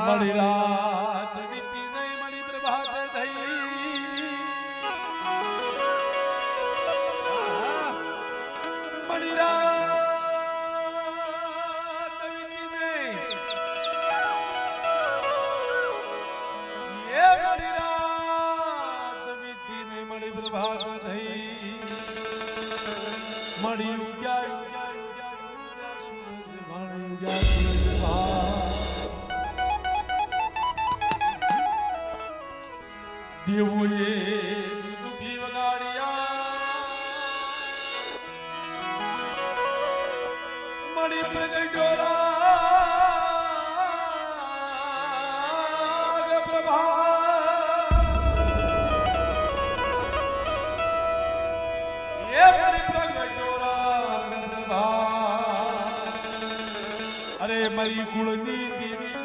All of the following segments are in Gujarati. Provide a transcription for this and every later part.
મળી રાત વીતી નહીં મળી પ્રભાત થઈ મળી રાત વીતી નહીં એ મળી રાત વીતી નહીં મળી પ્રભાત થઈ મળી ઉગ્યા સૂરજ ભાણી ઉગ્યા સૂરજ દેવોએ દુખી વગાડ્યા મળી પ્રગટ્યો પ્રભા એ મળી પ્રગટ્યો અરે મારી કુળની દેવી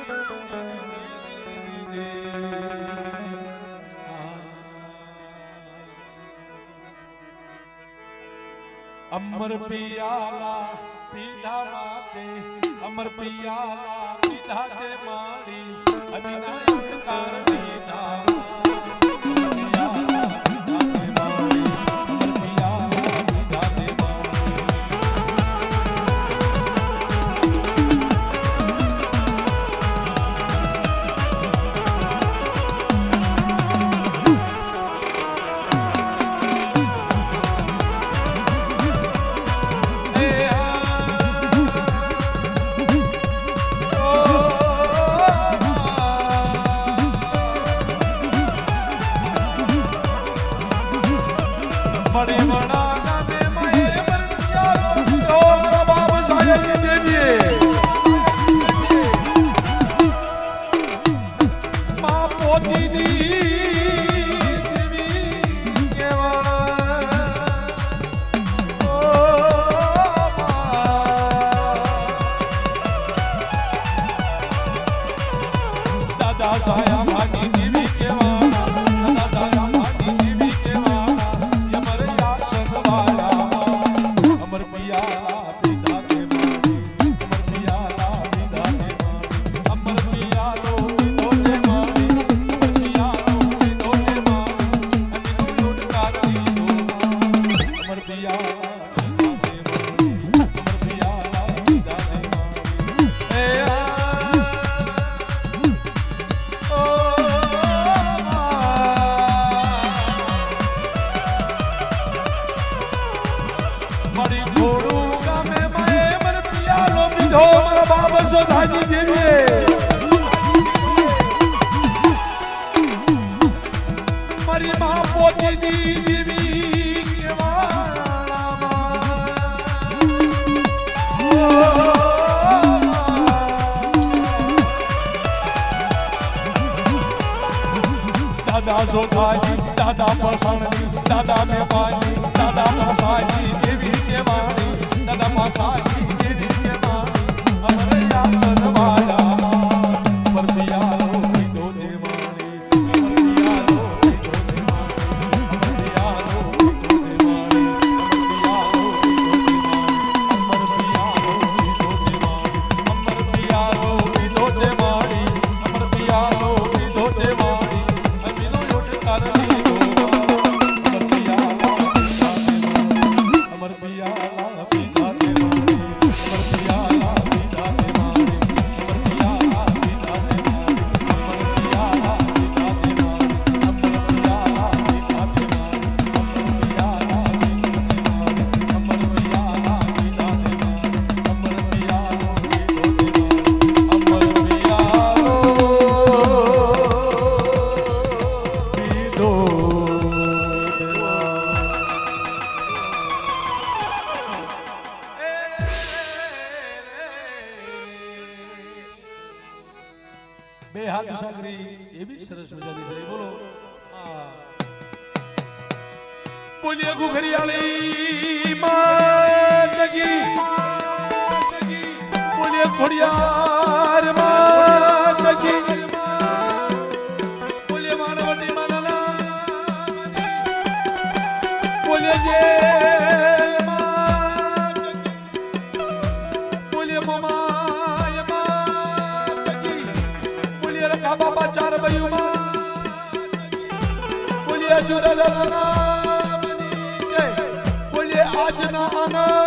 અમર પિયાલા પીધા માતે અમર પિયાલા પીધા તે માડી અમિના ઉત્કાર દીધા મળી વણા ગામે માએ મરણિયા લો મારા બાપ સાયની દેવીએ મા પોતીની દેવી કેવાણા ઓ દાદા સાયા ભાની દેવી કેવાણા દાદા સાયા ભાની દેવી કેવાણા અમર પિયાલા પીધા તે માડી અમર પિયાલા પીધા તે માડી અમર પિયાલો પીધો તે માડી અમર પિયાલો પીધો તે માડી અમીનો ઉડકાર દીધો અમર પિયાલા પીધા તે માડી અમર પિયાલા પીધા તે માડી એ મરી ઘોડું ગામે માએ મર પિયાલો પીધો મારા બાપ સોધાજી દેવીએ મારી મા પોતીની દેવી દાદા સોધાજી દાદા પસંદની દાદા મેવાજી દાદા પસાજી દેવી કેવાણી દાદા પસાજી દેવી કેવાણી અમર યાસન વાળા પર પિયાલો પીધો દેવાણી પર પિયાલો પીધો દેવાણી અમર પિયાલો પીધો દેવાણી અમર પિયાલો પીધો દેવાણી અમર પિયાલો પીધો દેવાણી અમર પિયાલો પીધો દેવાણી અમીનો ઉડકાર દીધો અમર પિયાલા પીધા તે માડી અમર પિયાલા પીધા તે માડી અમર પિયાલા પીધા તે માડી અમર પિયાલા પીધા તે માડી અમર પિયાલા પીધા તે માડી અમર પિયાલા પીધા તે માડી અમર પિયાલા પીધો તે માડી અમર પિયાલો પીધો બે હાથ સાગરી એવી સરસ મજાની છે બોલો બોલીએ ઘુઘરિયાળી માત કી બોલીએ ખોડિયાર માત કી બોલીએ માનવતી માનલા બોલીએ જેલ માત કી બોલીએ મમાય માત કી મેઠા બાબા ચાર બયુમાં બોલીએ જુદા દાદા બોલીએ આજના આનંદ